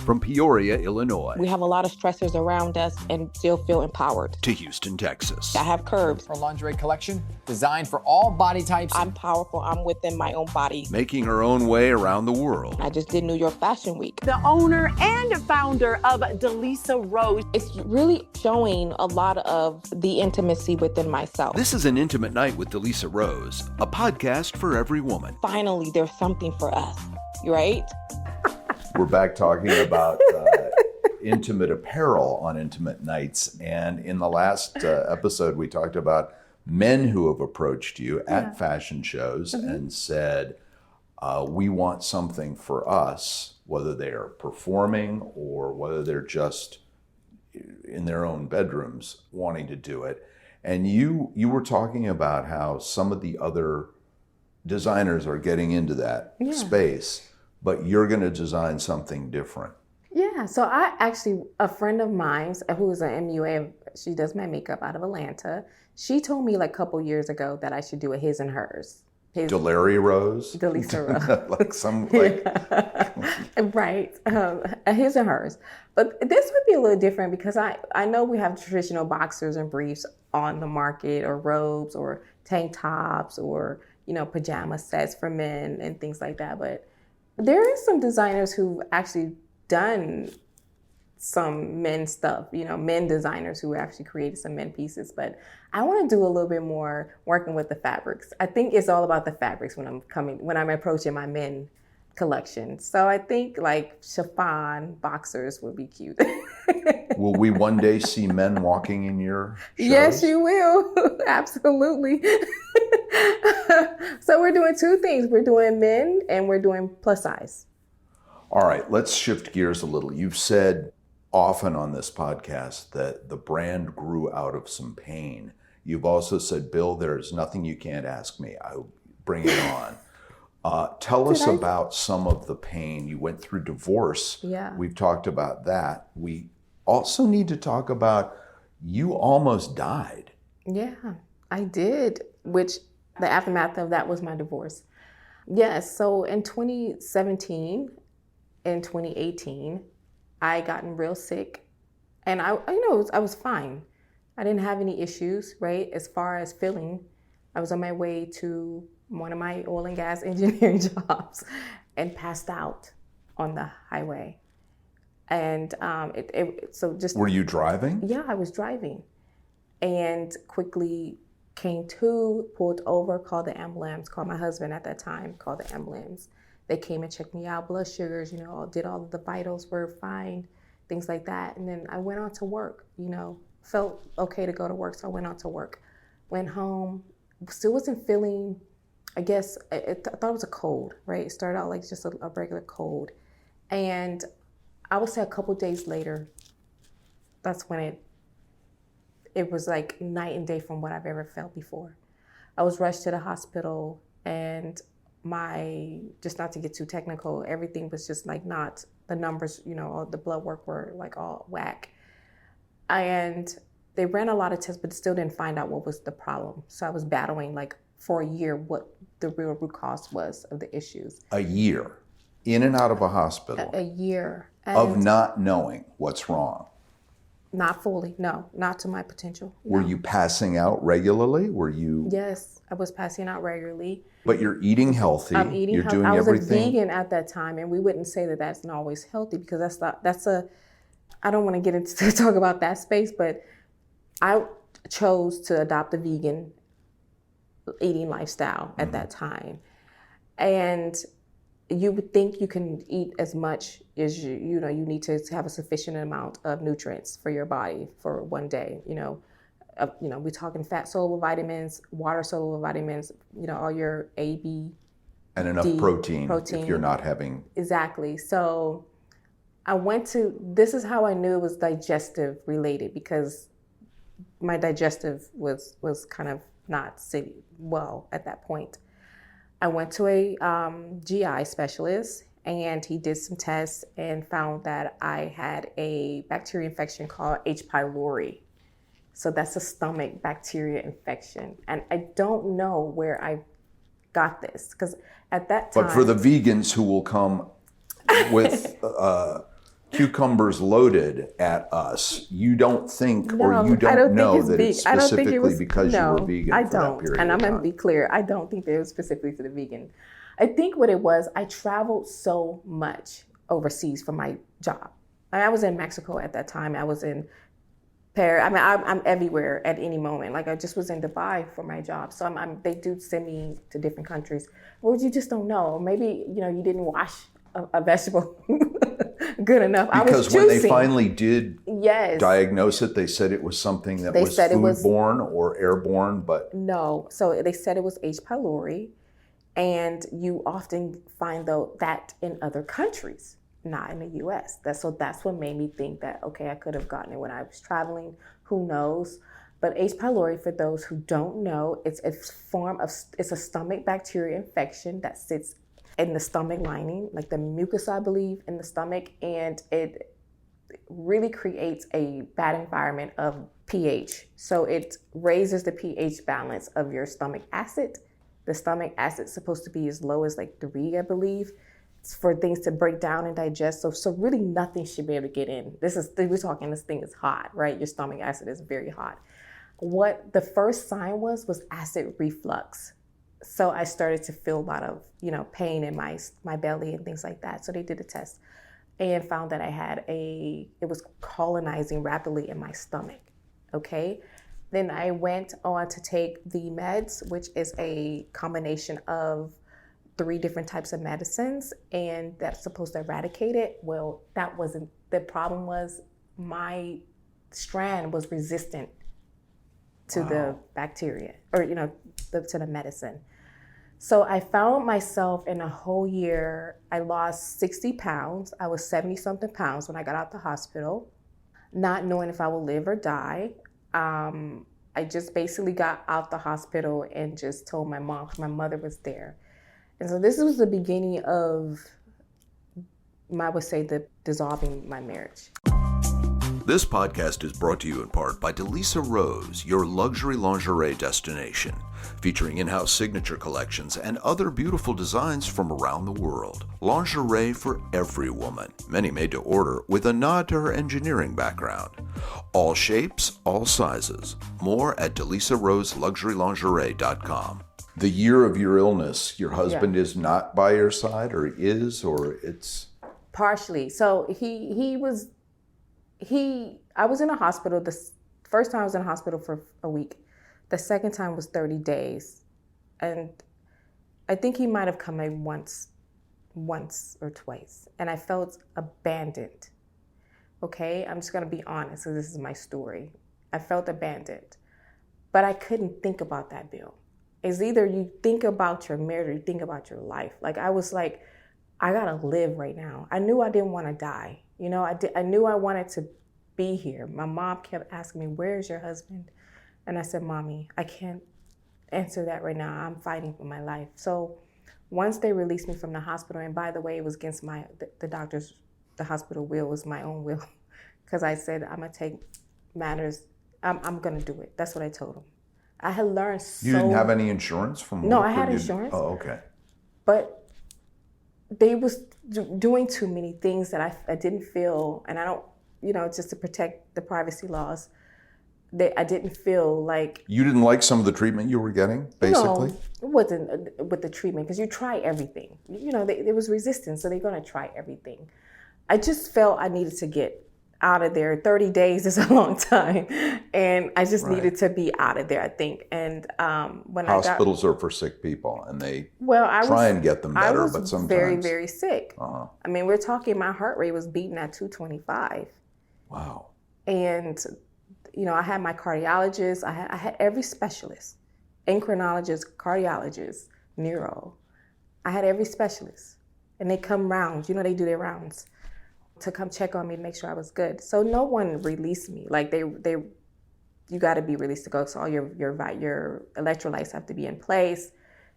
From Peoria, Illinois. We have a lot of stressors around us and still feel empowered. To Houston, Texas. I have curves. Our lingerie collection, designed for all body types. I'm powerful. I'm within my own body. Making her own way around the world. I just did New York Fashion Week. The owner and founder of Delisa Rose. It's really showing a lot of the intimacy within myself. This is An Intimate Night with Delisa Rose, a podcast for every woman. Finally, there's something for us, right? We're back talking about intimate apparel on intimate nights. And in the last episode, we talked about men who have approached you at fashion shows and said, we want something for us, whether they are performing or whether they're just in their own bedrooms wanting to do it. And you were talking about how some of the other designers are getting into that space, but you're going to design something different. Yeah, so a friend of mine who is an MUA, she does my makeup out of Atlanta. She told me like a couple years ago that I should do a his and hers. Delisa Rose? Delisa Rose. Right, a his and hers. But this would be a little different because I know we have traditional boxers and briefs on the market, or robes or tank tops, or, pajama sets for men and things like that. But there is some designers who've actually done some men stuff, men designers who actually created some men pieces. But I want to do a little bit more working with the fabrics. I think it's all about the fabrics when I'm approaching my men collection. So I think like chiffon boxers would be cute. Will we one day see men walking in your shows? Yes, you will. Absolutely. So we're doing two things. We're doing men and we're doing plus size. All right, let's shift gears a little. You've said often on this podcast that the brand grew out of some pain. You've also said, Bill, there's nothing you can't ask me. I'll bring it on. Tell us about some of the pain. You went through divorce. Yeah. We've talked about that. We also need to talk about you almost died. Yeah, I did, which the aftermath of that was my divorce. Yes, so in 2017 and 2018, I gotten real sick, and I was fine. I didn't have any issues, right? As far as feeling, I was on my way to one of my oil and gas engineering jobs and passed out on the highway. And Were you driving? Yeah, I was driving, and quickly came to, pulled over, called the ambulance, called my husband at that time, called the ambulance. They came and checked me out, blood sugars, did all of the vitals were fine, things like that. And then I went on to work, felt okay to go to work. So I went on to work, went home, still wasn't feeling, I guess, I thought it was a cold, right? It started out like just a regular cold. And I would say a couple days later, that's when it was like night and day from what I've ever felt before. I was rushed to the hospital, and just not to get too technical, everything was just like not, the numbers, all the blood work were like all whack. And they ran a lot of tests, but still didn't find out what was the problem. So I was battling like for a year what the real root cause was of the issues. A year, in and out of a hospital. A year. Of not knowing what's wrong. Not fully, no, not to my potential. Were you passing out regularly? Yes, I was passing out regularly. But you're eating healthy. I'm eating healthy. Doing I was everything. A vegan at that time, and we wouldn't say that that's not always healthy, because I don't want to get into talk about that space, but I chose to adopt a vegan eating lifestyle at that time. And you would think you can eat as much as you need to have a sufficient amount of nutrients for your body for one day. We're talking fat soluble vitamins, water soluble vitamins, all your A, B, and enough D, protein if you're not having. Exactly. So this is how I knew it was digestive related, because my digestive was kind of not sitting well at that point. I went to a GI specialist, and he did some tests and found that I had a bacteria infection called H. pylori. So that's a stomach bacteria infection. And I don't know where I got this, because at that time... But for the vegans who will come with cucumbers loaded at us, you don't think or No, you I don't know think that it's I don't think specifically it was, because you no, were vegan I for that don't. period And I'm of going to time. be clear. I don't think it was specifically for the vegan. I think what it was, I traveled so much overseas for my job. I was in Mexico at that time. I was in Paris. I mean, I'm everywhere at any moment. Like I just was in Dubai for my job. So they do send me to different countries. Well, you just don't know. Maybe, you didn't wash a vegetable good enough. I was Because when they juicing. finally did Yes. diagnose it, they said it was something that They was said it was- foodborne or airborne, but No. So they said it was H. pylori. And you often find that in other countries, not in the US. That's what made me think that, okay, I could have gotten it when I was traveling. Who knows? But H. pylori, for those who don't know, it's a stomach bacteria infection that sits in the stomach lining, like the mucus, I believe, in the stomach. And it really creates a bad environment of pH. So it raises the pH balance of your stomach acid. The stomach acid is supposed to be as low as like 3, I believe. It's for things to break down and digest. So really nothing should be able to get in. This thing is hot, right? Your stomach acid is very hot. What the first sign was acid reflux. So I started to feel a lot of, pain in my belly and things like that. So they did a test and found that it was colonizing rapidly in my stomach, okay? Then I went on to take the meds, which is a combination of 3 different types of medicines, and that's supposed to eradicate it. Well, that wasn't, the problem was my strand was resistant to the bacteria or, to the medicine. So I found myself in a whole year, I lost 60 pounds. I was 70 something pounds when I got out the hospital, not knowing if I will live or die. I just basically got out the hospital and just told my mom, because my mother was there. And so this was the beginning of, I would say, the dissolving my marriage. This podcast is brought to you in part by Delisa Rose, your luxury lingerie destination, featuring in-house signature collections and other beautiful designs from around the world. Lingerie for every woman, many made to order with a nod to her engineering background. All shapes, all sizes. More at DelisaRoseLuxuryLingerie.com. the year of your illness, your husband is not by your side, or it's Partially. So I was in a hospital. The first time I was in a hospital for a week. The second time was 30 days. And I think he might have come maybe once or twice. And I felt abandoned. Okay? I'm just going to be honest. So this is my story. I felt abandoned. But I couldn't think about that, Bill. It's either you think about your marriage or you think about your life. Like, I was like, I got to live right now. I knew I didn't want to die. I knew I wanted to be here. My mom kept asking me, where's your husband? And I said, Mommy, I can't answer that right now. I'm fighting for my life. So once they released me from the hospital, and by the way, it was against the hospital will, was my own will. Because I said, I'm going to take matters, I'm going to do it. That's what I told them. I had learned you didn't have any insurance from No, work, I had or insurance. Oh, okay. But they was doing too many things that I didn't feel, and I don't, just to protect the privacy laws, I didn't feel like... You didn't like some of the treatment you were getting, basically? No, it wasn't with the treatment, because you try everything. There was resistance, so they're going to try everything. I just felt I needed to get out of there. 30 days is a long time, and I just needed to be out of there, I think. And when hospitals are for sick people, and they try and get them better, but sometimes very, very sick. Uh-huh. I mean, we're talking, my heart rate was beating at 225. Wow. And I had my cardiologist. I had every specialist, endocrinologist, cardiologist, neuro. I had every specialist, and they come rounds. They do their rounds to come check on me to make sure I was good. So no one released me. Like you got to be released to go. So all your electrolytes have to be in place,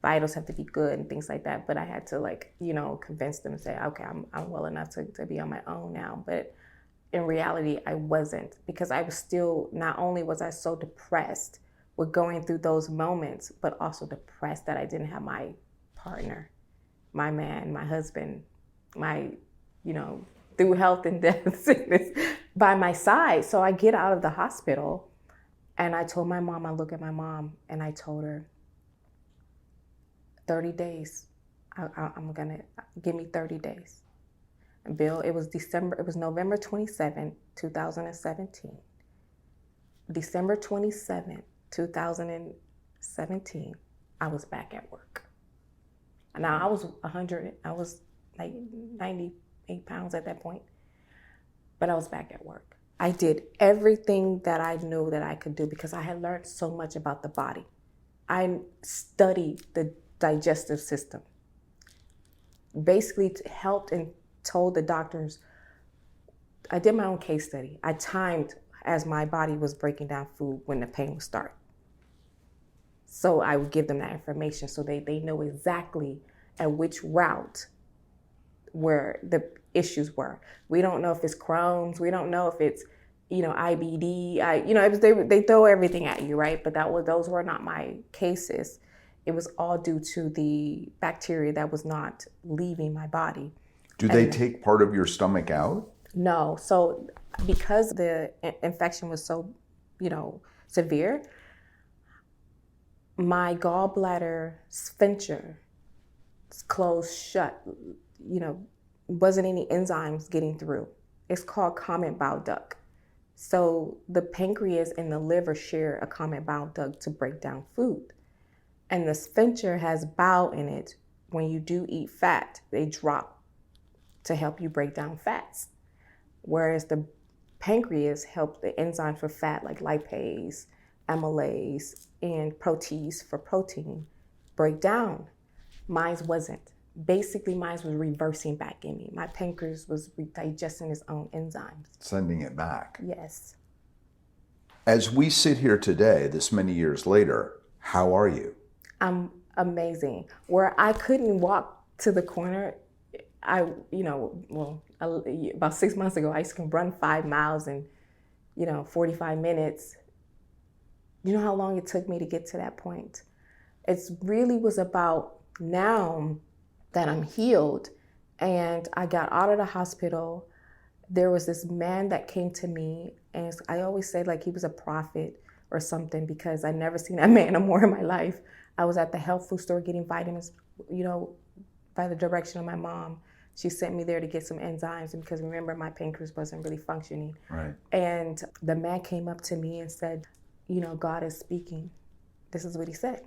vitals have to be good, and things like that. But I had to convince them and say, okay, I'm well enough to be on my own now. But in reality, I wasn't, because I was still, not only was I so depressed with going through those moments, but also depressed that I didn't have my partner, my man, my husband, my, through health and death, sickness by my side. So I get out of the hospital and I told my mom, I look at my mom and I told her, 30 days. I'm gonna give me 30 days. And Bill, it was November 27, 2017. December 27, 2017, I was back at work. Now I was like 98 pounds at that point, but I was back at work. I did everything that I knew that I could do because I had learned so much about the body. I studied the digestive system. Basically helped and told the doctors, I did my own case study. I timed as my body was breaking down food when the pain would start. So I would give them that information so they know exactly at which route where the issues were. We don't know if it's Crohn's. We don't know if it's, IBD. They throw everything at you, right? But those were not my cases. It was all due to the bacteria that was not leaving my body. Do they take part of your stomach out? No. So because the infection was so, severe, my gallbladder sphincter closed shut. Wasn't any enzymes getting through. It's called common bile duct. So the pancreas and the liver share a common bile duct to break down food. And the sphincter has bile in it. When you do eat fat, they drop to help you break down fats. Whereas the pancreas helps the enzymes for fat like lipase, amylase, and protease for protein break down. Mine wasn't. Basically, mine was reversing back in me. My pancreas was digesting its own enzymes. Sending it back. Yes. As we sit here today, this many years later, how are you? I'm amazing. Where I couldn't walk to the corner, about 6 months ago, I used to run 5 miles in, 45 minutes. You know how long it took me to get to that point? It really was about now that I'm healed and I got out of the hospital. There was this man that came to me, and I always say like he was a prophet or something because I never seen that man no more in my life. I was at the health food store getting vitamins, by the direction of my mom. She sent me there to get some enzymes because remember my pancreas wasn't really functioning. Right. And the man came up to me and said, God is speaking. This is what he said.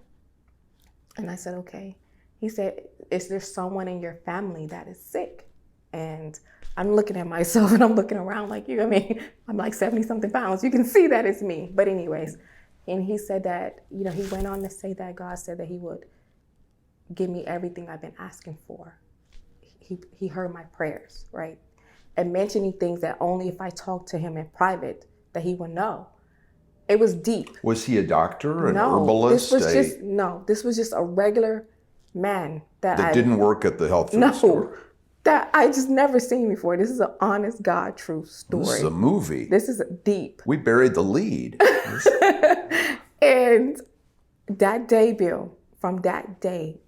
And I said, okay. He said, is there someone in your family that is sick? And I'm looking at myself and I'm looking around like you. I'm like 70 something pounds. You can see that it's me. But anyways, and he said that, he went on to say that God said that he would give me everything I've been asking for. He heard my prayers, right? And mentioning things that only if I talked to him in private that he would know. It was deep. Was he a doctor, an No, herbalist? This was just a regular man that didn't work at the health food store. That I just never seen before. This is an honest God true story. This is a movie. This is deep. We buried the lead. And that day, Bill, from that day,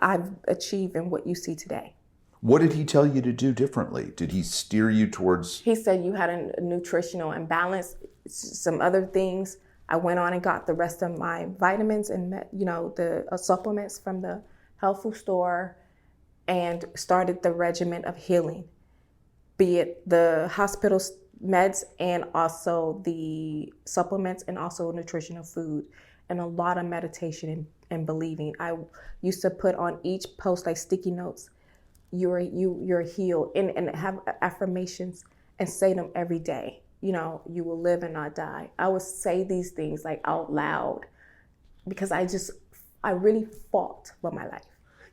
I've achieved in what you see today. What did he tell you to do differently? Did he steer you towards? He said you had a nutritional imbalance, some other things. I went on and got the rest of my vitamins and, the supplements from the health food store and started the regimen of healing, be it the hospital meds and also the supplements and also nutritional food and a lot of meditation and believing. I used to put on each post like sticky notes, you're healed, and have affirmations and say them every day. You will live and not die. I would say these things like out loud because I really fought for my life.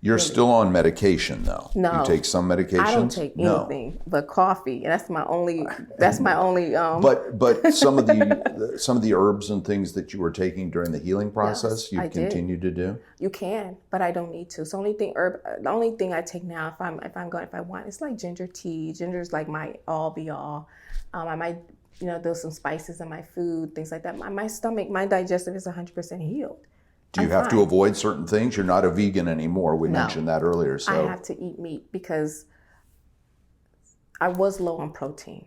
You're still on medication though. No. You take some medications? I don't take anything but coffee. And that's my only But some of the herbs and things that you were taking during the healing process, you continue to do? You can, but I don't need to. So the only thing I take now if I want, it's like ginger tea. Ginger is like my all be all. I might do some spices in my food, things like that. My stomach, my digestive is 100% healed. Do you have to avoid certain things? You're not a vegan anymore. We mentioned that earlier. So I have to eat meat because I was low on protein.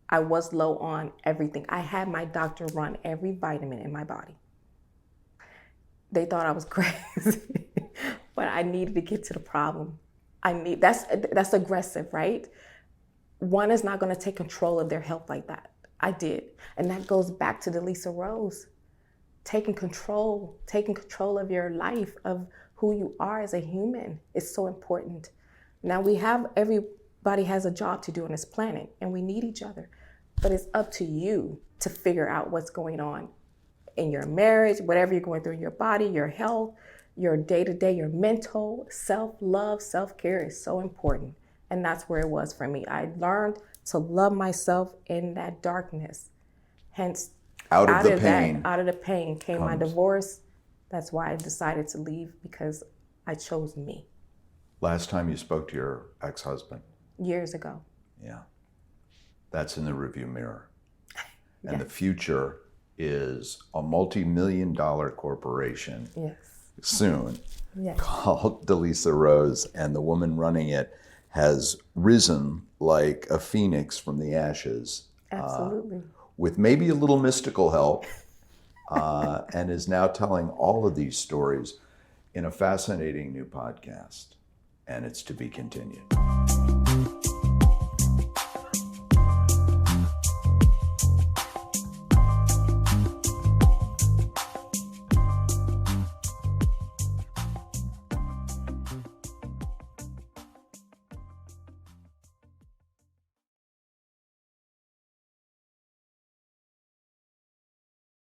I was low on everything. I had my doctor run every vitamin in my body. They thought I was crazy, but I needed to get to the problem. That's aggressive, right? One is not going to take control of their health like that. I did. And that goes back to Delisa Rose. Taking control of your life, of who you are as a human is so important. Now everybody has a job to do on this planet and we need each other, but it's up to you to figure out what's going on in your marriage, whatever you're going through in your body, your health, your day-to-day, your mental, self-love, self-care is so important. And that's where it was for me. I learned to love myself in that darkness. Hence, out of the pain came my divorce. That's why I decided to leave, because I chose me. Last time you spoke to your ex-husband? Years ago. Yeah. That's in the rearview mirror. And Yes. the future is a multi-million-dollar corporation soon called Delisa Rose, and the woman running it has risen like a phoenix from the ashes. Absolutely. With maybe a little mystical help, and is now telling all of these stories in a fascinating new podcast. And it's to be continued.